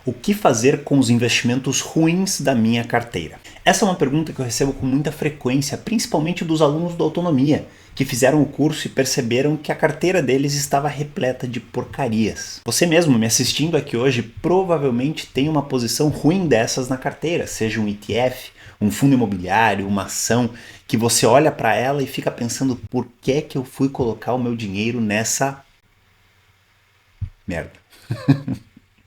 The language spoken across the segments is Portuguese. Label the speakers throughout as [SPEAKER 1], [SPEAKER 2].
[SPEAKER 1] O que fazer com os investimentos ruins da minha carteira? Essa é uma pergunta que eu recebo com muita frequência, principalmente dos alunos da autonomia, que fizeram o curso e perceberam que a carteira deles estava repleta de porcarias. Você mesmo me assistindo aqui hoje provavelmente tem uma posição ruim dessas na carteira, seja um ETF, um fundo imobiliário, uma ação, que você olha para ela e fica pensando por que eu fui colocar o meu dinheiro nessa merda.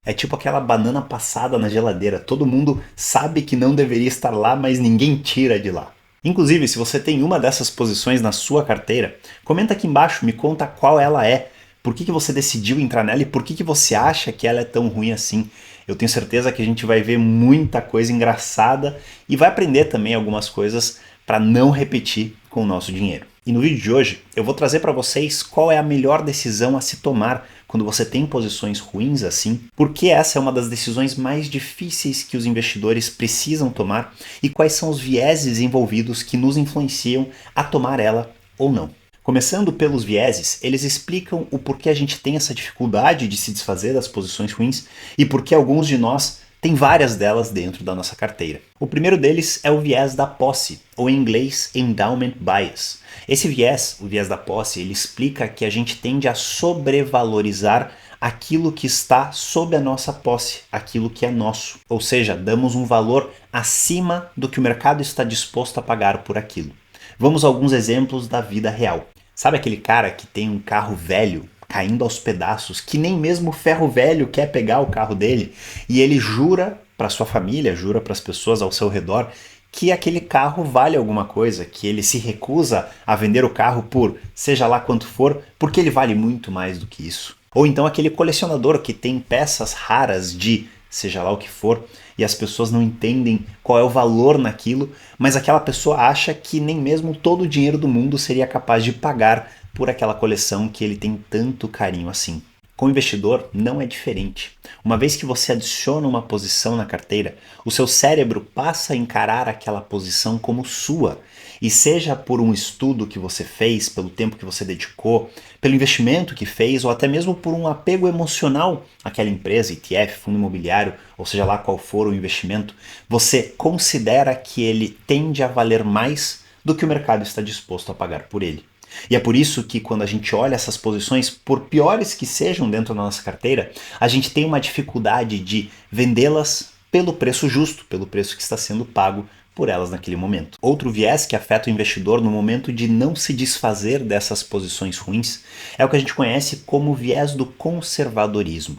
[SPEAKER 1] É tipo aquela banana passada na geladeira. Todo mundo sabe que não deveria estar lá, mas ninguém tira de lá. Inclusive, se você tem uma dessas posições na sua carteira, comenta aqui embaixo, me conta qual ela é. Por que você decidiu entrar nela e por que você acha que ela é tão ruim assim? Eu tenho certeza que a gente vai ver muita coisa engraçada e vai aprender também algumas coisas para não repetir com o nosso dinheiro. E no vídeo de hoje eu vou trazer para vocês qual é a melhor decisão a se tomar quando você tem posições ruins assim, porque essa é uma das decisões mais difíceis que os investidores precisam tomar e quais são os vieses envolvidos que nos influenciam a tomar ela ou não. Começando pelos vieses, eles explicam o porquê a gente tem essa dificuldade de se desfazer das posições ruins e porquê alguns de nós têm várias delas dentro da nossa carteira. O primeiro deles é o viés da posse, ou em inglês endowment bias. Esse viés, o viés da posse, ele explica que a gente tende a sobrevalorizar aquilo que está sob a nossa posse, aquilo que é nosso. Ou seja, damos um valor acima do que o mercado está disposto a pagar por aquilo. Vamos a alguns exemplos da vida real. Sabe aquele cara que tem um carro velho, caindo aos pedaços, que nem mesmo o ferro velho quer pegar o carro dele, e ele jura para sua família, jura para as pessoas ao seu redor que aquele carro vale alguma coisa, que ele se recusa a vender o carro por seja lá quanto for, porque ele vale muito mais do que isso. Ou então aquele colecionador que tem peças raras de seja lá o que for, e as pessoas não entendem qual é o valor naquilo, mas aquela pessoa acha que nem mesmo todo o dinheiro do mundo seria capaz de pagar por aquela coleção que ele tem tanto carinho assim. Com o investidor não é diferente. Uma vez que você adiciona uma posição na carteira, o seu cérebro passa a encarar aquela posição como sua. E seja por um estudo que você fez, pelo tempo que você dedicou, pelo investimento que fez, ou até mesmo por um apego emocional àquela empresa, ETF, fundo imobiliário, ou seja lá qual for o investimento, você considera que ele tende a valer mais do que o mercado está disposto a pagar por ele. E é por isso que quando a gente olha essas posições, por piores que sejam dentro da nossa carteira, a gente tem uma dificuldade de vendê-las pelo preço justo, pelo preço que está sendo pago por elas naquele momento. Outro viés que afeta o investidor no momento de não se desfazer dessas posições ruins é o que a gente conhece como viés do conservadorismo.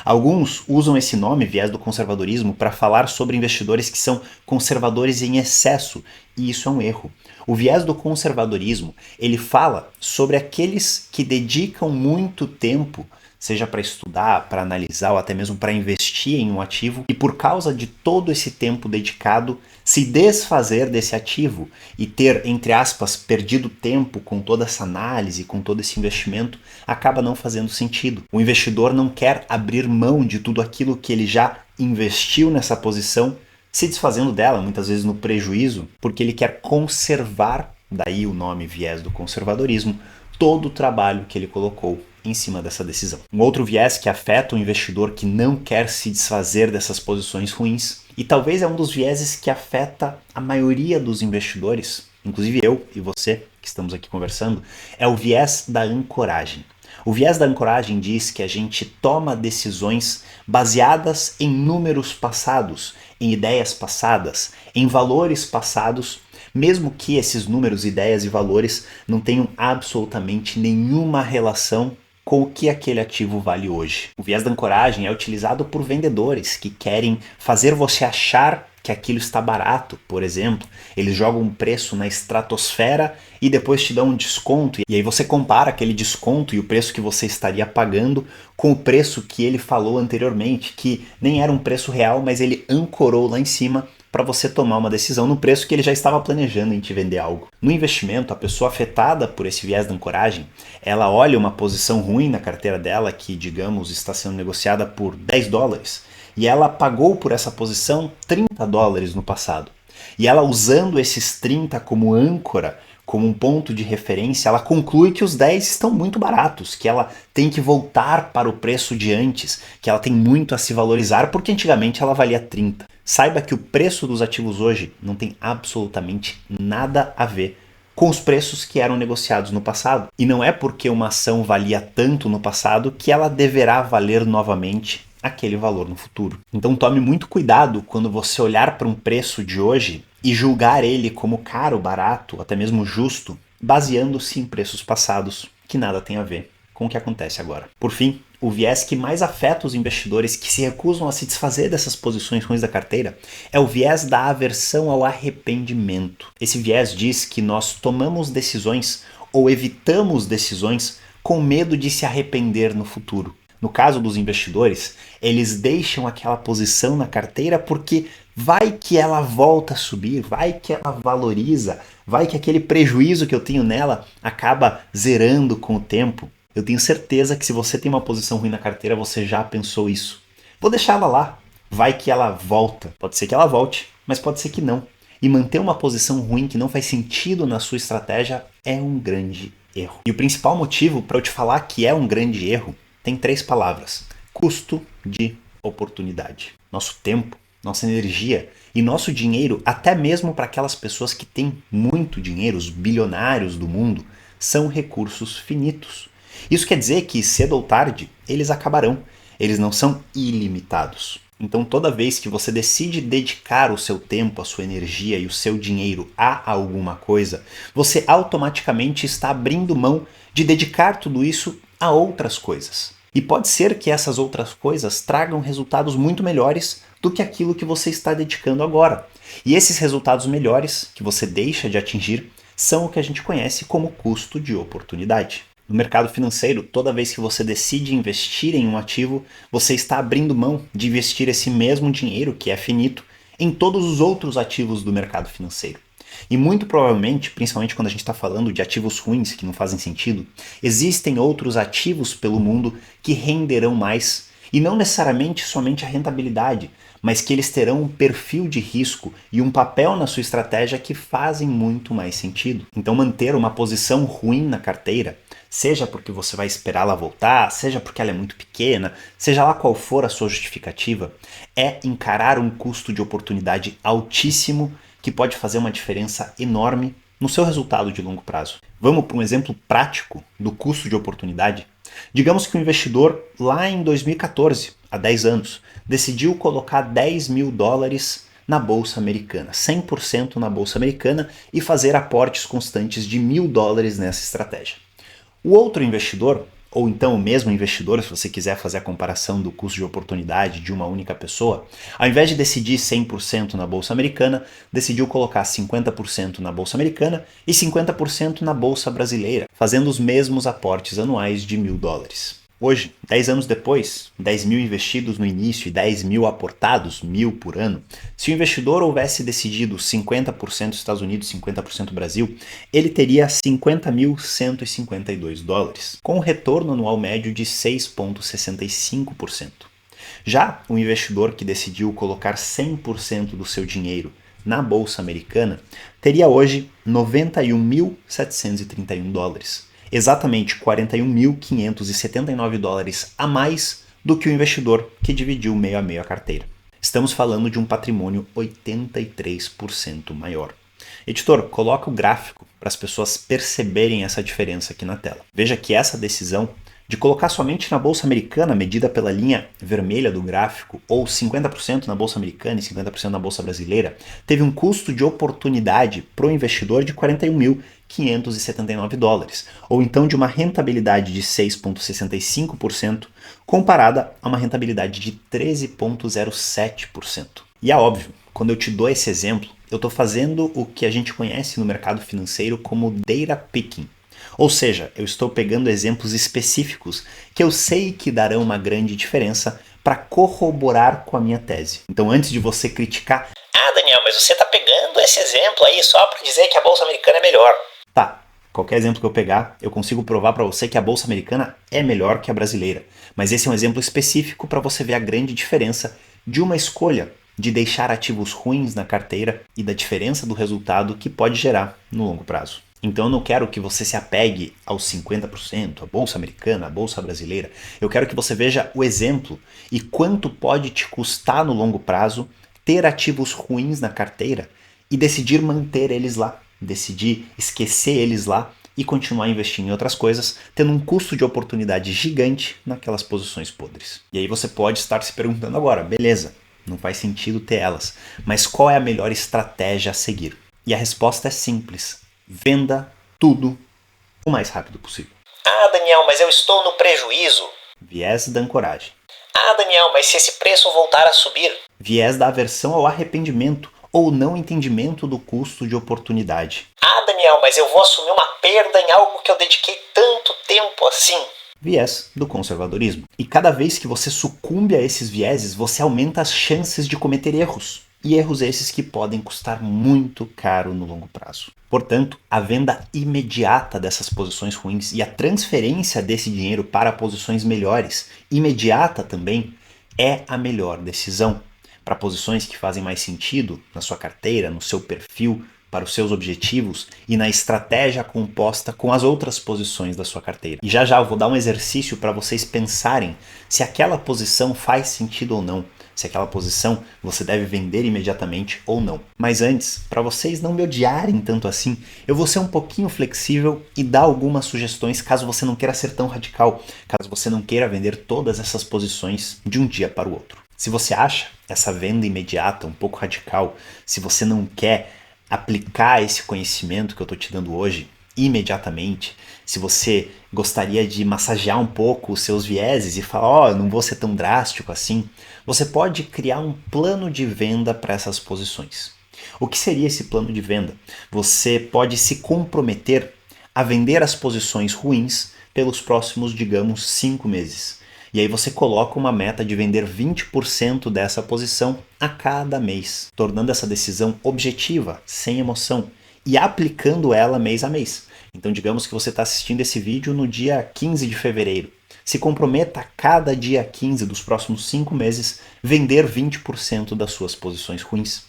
[SPEAKER 1] Alguns usam esse nome, viés do conservadorismo, para falar sobre investidores que são conservadores em excesso, e isso é um erro. O viés do conservadorismo, ele fala sobre aqueles que dedicam muito tempo, seja para estudar, para analisar ou até mesmo para investir em um ativo, e por causa de todo esse tempo dedicado, se desfazer desse ativo e ter, entre aspas, perdido tempo com toda essa análise, com todo esse investimento, acaba não fazendo sentido. O investidor não quer abrir mão de tudo aquilo que ele já investiu nessa posição, se desfazendo dela, muitas vezes no prejuízo, porque ele quer conservar, daí o nome viés do conservadorismo, todo o trabalho que ele colocou em cima dessa decisão. Um outro viés que afeta o investidor que não quer se desfazer dessas posições ruins, e talvez é um dos vieses que afeta a maioria dos investidores, inclusive eu e você que estamos aqui conversando, é o viés da ancoragem. O viés da ancoragem diz que a gente toma decisões baseadas em números passados, em ideias passadas, em valores passados, mesmo que esses números, ideias e valores não tenham absolutamente nenhuma relação com o que aquele ativo vale hoje. O viés da ancoragem é utilizado por vendedores que querem fazer você achar que aquilo está barato, por exemplo. Eles jogam um preço na estratosfera e depois te dão um desconto. E aí você compara aquele desconto e o preço que você estaria pagando com o preço que ele falou anteriormente, que nem era um preço real, mas ele ancorou lá em cima para você tomar uma decisão no preço que ele já estava planejando em te vender algo. No investimento, a pessoa afetada por esse viés da ancoragem, ela olha uma posição ruim na carteira dela que, digamos, está sendo negociada por $10 e ela pagou por essa posição $30 no passado. E ela usando esses 30 como âncora, como um ponto de referência, ela conclui que os 10 estão muito baratos, que ela tem que voltar para o preço de antes, que ela tem muito a se valorizar porque antigamente ela valia 30. Saiba que o preço dos ativos hoje não tem absolutamente nada a ver com os preços que eram negociados no passado. E não é porque uma ação valia tanto no passado que ela deverá valer novamente aquele valor no futuro. Então tome muito cuidado quando você olhar para um preço de hoje e julgar ele como caro, barato, até mesmo justo, baseando-se em preços passados que nada tem a ver com o que acontece agora. Por fim, o viés que mais afeta os investidores que se recusam a se desfazer dessas posições ruins da carteira é o viés da aversão ao arrependimento. Esse viés diz que nós tomamos decisões ou evitamos decisões com medo de se arrepender no futuro. No caso dos investidores, eles deixam aquela posição na carteira porque vai que ela volta a subir, vai que ela valoriza, vai que aquele prejuízo que eu tenho nela acaba zerando com o tempo. Eu tenho certeza que se você tem uma posição ruim na carteira, você já pensou isso. Vou deixar ela lá, vai que ela volta. Pode ser que ela volte, mas pode ser que não. E manter uma posição ruim que não faz sentido na sua estratégia é um grande erro. E o principal motivo para eu te falar que é um grande erro tem 3 palavras: custo de oportunidade. Nosso tempo, nossa energia e nosso dinheiro, até mesmo para aquelas pessoas que têm muito dinheiro, os bilionários do mundo, são recursos finitos. Isso quer dizer que cedo ou tarde eles acabarão, eles não são ilimitados. Então toda vez que você decide dedicar o seu tempo, a sua energia e o seu dinheiro a alguma coisa, você automaticamente está abrindo mão de dedicar tudo isso a outras coisas. E pode ser que essas outras coisas tragam resultados muito melhores do que aquilo que você está dedicando agora. E esses resultados melhores que você deixa de atingir são o que a gente conhece como custo de oportunidade. No mercado financeiro, toda vez que você decide investir em um ativo, você está abrindo mão de investir esse mesmo dinheiro, que é finito, em todos os outros ativos do mercado financeiro. E muito provavelmente, principalmente quando a gente está falando de ativos ruins que não fazem sentido, existem outros ativos pelo mundo que renderão mais, e não necessariamente somente a rentabilidade, mas que eles terão um perfil de risco e um papel na sua estratégia que fazem muito mais sentido. Então manter uma posição ruim na carteira, seja porque você vai esperar ela voltar, seja porque ela é muito pequena, seja lá qual for a sua justificativa, é encarar um custo de oportunidade altíssimo que pode fazer uma diferença enorme no seu resultado de longo prazo. Vamos para um exemplo prático do custo de oportunidade? Digamos que o investidor, lá em 2014, há 10 anos, decidiu colocar $10 mil na Bolsa Americana, 100% na Bolsa Americana, e fazer aportes constantes de $1.000 nessa estratégia. O outro investidor, ou então o mesmo investidor, se você quiser fazer a comparação do custo de oportunidade de uma única pessoa, ao invés de decidir 100% na Bolsa Americana, decidiu colocar 50% na Bolsa Americana e 50% na Bolsa Brasileira, fazendo os mesmos aportes anuais de $1.000. Hoje, 10 anos depois, 10 mil investidos no início e 10 mil aportados, 1.000 por ano, se o investidor houvesse decidido 50% Estados Unidos, 50% Brasil, ele teria $50.152, com um retorno anual médio de 6,65%. Já o investidor que decidiu colocar 100% do seu dinheiro na Bolsa Americana teria hoje $91.731. Exatamente $41.579 a mais do que o investidor que dividiu meio a meio a carteira. Estamos falando de um patrimônio 83% maior. Editor, coloca o gráfico para as pessoas perceberem essa diferença aqui na tela. Veja que essa decisão de colocar somente na Bolsa Americana, medida pela linha vermelha do gráfico, ou 50% na Bolsa Americana e 50% na Bolsa Brasileira, teve um custo de oportunidade para o investidor de $41.579, ou então de uma rentabilidade de 6,65% comparada a uma rentabilidade de 13,07%. E é óbvio, quando eu te dou esse exemplo, eu estou fazendo o que a gente conhece no mercado financeiro como data picking. Ou seja, eu estou pegando exemplos específicos que eu sei que darão uma grande diferença para corroborar com a minha tese. Então, antes de você criticar,
[SPEAKER 2] Daniel, mas você está pegando esse exemplo aí só para dizer que a Bolsa Americana é melhor.
[SPEAKER 1] Tá, qualquer exemplo que eu pegar, eu consigo provar para você que a Bolsa Americana é melhor que a brasileira. Mas esse é um exemplo específico para você ver a grande diferença de uma escolha de deixar ativos ruins na carteira e da diferença do resultado que pode gerar no longo prazo. Então eu não quero que você se apegue aos 50%, a bolsa americana, a bolsa brasileira. Eu quero que você veja o exemplo e quanto pode te custar no longo prazo ter ativos ruins na carteira e decidir manter eles lá, decidir esquecer eles lá e continuar investindo em outras coisas, tendo um custo de oportunidade gigante naquelas posições podres. E aí você pode estar se perguntando agora, beleza, não faz sentido ter elas, mas qual é a melhor estratégia a seguir? E a resposta é simples. Venda tudo o mais rápido possível.
[SPEAKER 2] Ah, Daniel, mas eu estou no prejuízo.
[SPEAKER 1] Viés da ancoragem.
[SPEAKER 2] Ah, Daniel, mas se esse preço voltar a subir?
[SPEAKER 1] Viés da aversão ao arrependimento ou não entendimento do custo de oportunidade.
[SPEAKER 2] Ah, Daniel, mas eu vou assumir uma perda em algo que eu dediquei tanto tempo assim.
[SPEAKER 1] Viés do conservadorismo. E cada vez que você sucumbe a esses vieses, você aumenta as chances de cometer erros. E erros esses que podem custar muito caro no longo prazo. Portanto, a venda imediata dessas posições ruins e a transferência desse dinheiro para posições melhores, imediata também, é a melhor decisão. Para posições que fazem mais sentido na sua carteira, no seu perfil, para os seus objetivos e na estratégia composta com as outras posições da sua carteira. E já já eu vou dar um exercício para vocês pensarem se aquela posição faz sentido ou não. Se aquela posição você deve vender imediatamente ou não. Mas antes, para vocês não me odiarem tanto assim, eu vou ser um pouquinho flexível e dar algumas sugestões caso você não queira ser tão radical, caso você não queira vender todas essas posições de um dia para o outro. Se você acha essa venda imediata um pouco radical, se você não quer aplicar esse conhecimento que eu estou te dando hoje imediatamente, se você gostaria de massagear um pouco os seus vieses e falar, não vou ser tão drástico assim, você pode criar um plano de venda para essas posições. O que seria esse plano de venda? Você pode se comprometer a vender as posições ruins pelos próximos, digamos, 5 meses. E aí você coloca uma meta de vender 20% dessa posição a cada mês, tornando essa decisão objetiva, sem emoção, e aplicando ela mês a mês. Então digamos que você está assistindo esse vídeo no dia 15 de fevereiro. Se comprometa a cada dia 15 dos próximos 5 meses vender 20% das suas posições ruins.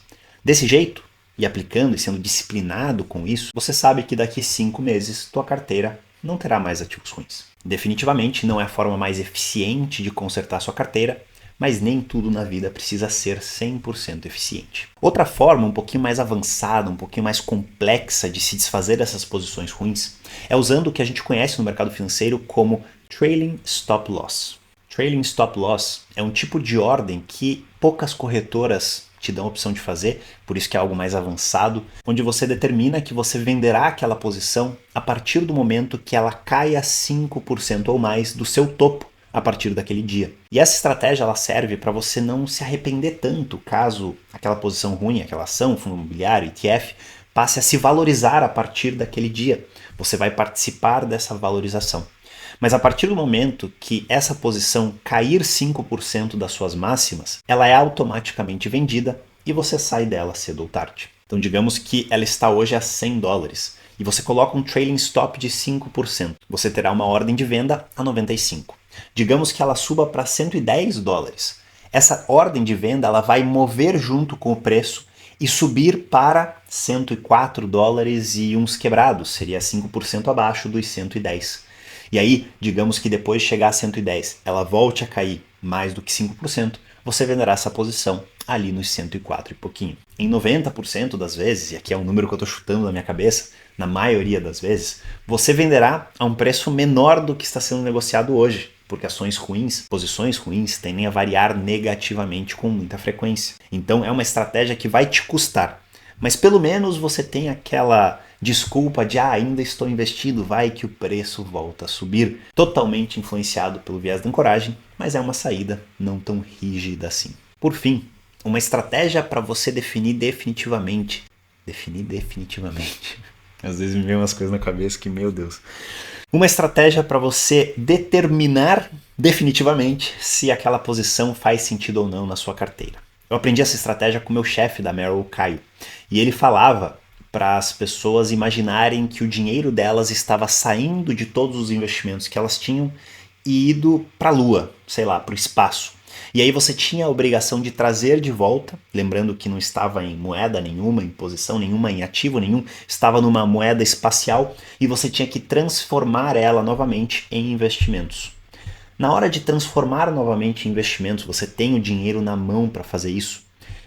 [SPEAKER 1] Desse jeito, e aplicando e sendo disciplinado com isso, você sabe que daqui 5 meses tua carteira não terá mais ativos ruins. Definitivamente não é a forma mais eficiente de consertar sua carteira, mas nem tudo na vida precisa ser 100% eficiente. Outra forma um pouquinho mais avançada, um pouquinho mais complexa de se desfazer dessas posições ruins é usando o que a gente conhece no mercado financeiro como Trailing Stop Loss. Trailing Stop Loss é um tipo de ordem que poucas corretoras te dão a opção de fazer, por isso que é algo mais avançado, onde você determina que você venderá aquela posição a partir do momento que ela caia 5% ou mais do seu topo a partir daquele dia. E essa estratégia ela serve para você não se arrepender tanto caso aquela posição ruim, aquela ação, fundo imobiliário, ETF, passe a se valorizar a partir daquele dia. Você vai participar dessa valorização. Mas a partir do momento que essa posição cair 5% das suas máximas, ela é automaticamente vendida e você sai dela cedo ou tarde. Então digamos que ela está hoje a $100 e você coloca um trailing stop de 5%. Você terá uma ordem de venda a 95. Digamos que ela suba para $110. Essa ordem de venda ela vai mover junto com o preço e subir para $104 e uns quebrados, seria 5% abaixo dos 110. E aí, digamos que depois de chegar a 110, ela volte a cair mais do que 5%, você venderá essa posição ali nos 104 e pouquinho. Em 90% das vezes, e aqui é um número que eu estou chutando na minha cabeça, na maioria das vezes, você venderá a um preço menor do que está sendo negociado hoje, porque ações ruins, posições ruins, tendem a variar negativamente com muita frequência. Então é uma estratégia que vai te custar, mas pelo menos você tem aquela desculpa de ainda estou investido, vai que o preço volta a subir, totalmente influenciado pelo viés da ancoragem, mas é uma saída não tão rígida assim. Por fim, uma estratégia para você definir definitivamente. Às vezes me vem umas coisas na cabeça que, meu Deus. Uma estratégia para você determinar definitivamente se aquela posição faz sentido ou não na sua carteira. Eu aprendi essa estratégia com o meu chefe da Merrill, Caio, e ele falava para as pessoas imaginarem que o dinheiro delas estava saindo de todos os investimentos que elas tinham e ido para a Lua, sei lá, para o espaço. E aí você tinha a obrigação de trazer de volta, lembrando que não estava em moeda nenhuma, em posição nenhuma, em ativo nenhum, estava numa moeda espacial e você tinha que transformar ela novamente em investimentos. Na hora de transformar novamente em investimentos, você tem o dinheiro na mão para fazer isso.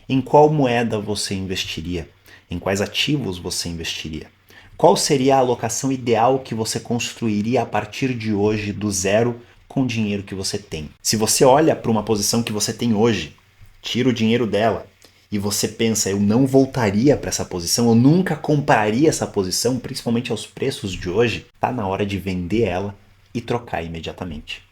[SPEAKER 1] Em qual moeda você investiria? Em quais ativos você investiria? Qual seria a alocação ideal que você construiria a partir de hoje, do zero, com o dinheiro que você tem? Se você olha para uma posição que você tem hoje, tira o dinheiro dela e você pensa, eu não voltaria para essa posição, eu nunca compraria essa posição, principalmente aos preços de hoje, está na hora de vender ela e trocar imediatamente.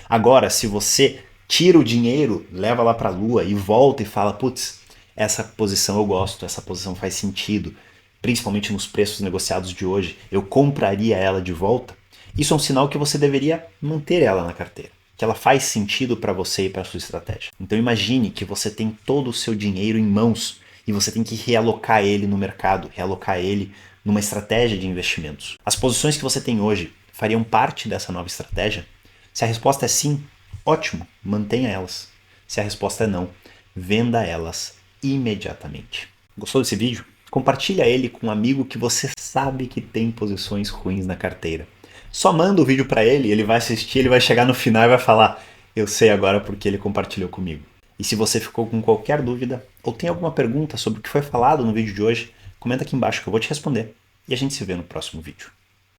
[SPEAKER 1] Agora, se você tira o dinheiro, leva lá para a lua e volta e fala, putz, essa posição eu gosto, essa posição faz sentido, principalmente nos preços negociados de hoje, eu compraria ela de volta, isso é um sinal que você deveria manter ela na carteira, que ela faz sentido para você e para a sua estratégia. Então imagine que você tem todo o seu dinheiro em mãos e você tem que realocar ele no mercado, realocar ele numa estratégia de investimentos. As posições que você tem hoje fariam parte dessa nova estratégia? Se a resposta é sim, ótimo, mantenha elas. Se a resposta é não, venda elas imediatamente. Gostou desse vídeo? Compartilha ele com um amigo que você sabe que tem posições ruins na carteira. Só manda o vídeo para ele, ele vai assistir, ele vai chegar no final e vai falar, eu sei agora porque ele compartilhou comigo. E se você ficou com qualquer dúvida ou tem alguma pergunta sobre o que foi falado no vídeo de hoje, comenta aqui embaixo que eu vou te responder. E a gente se vê no próximo vídeo.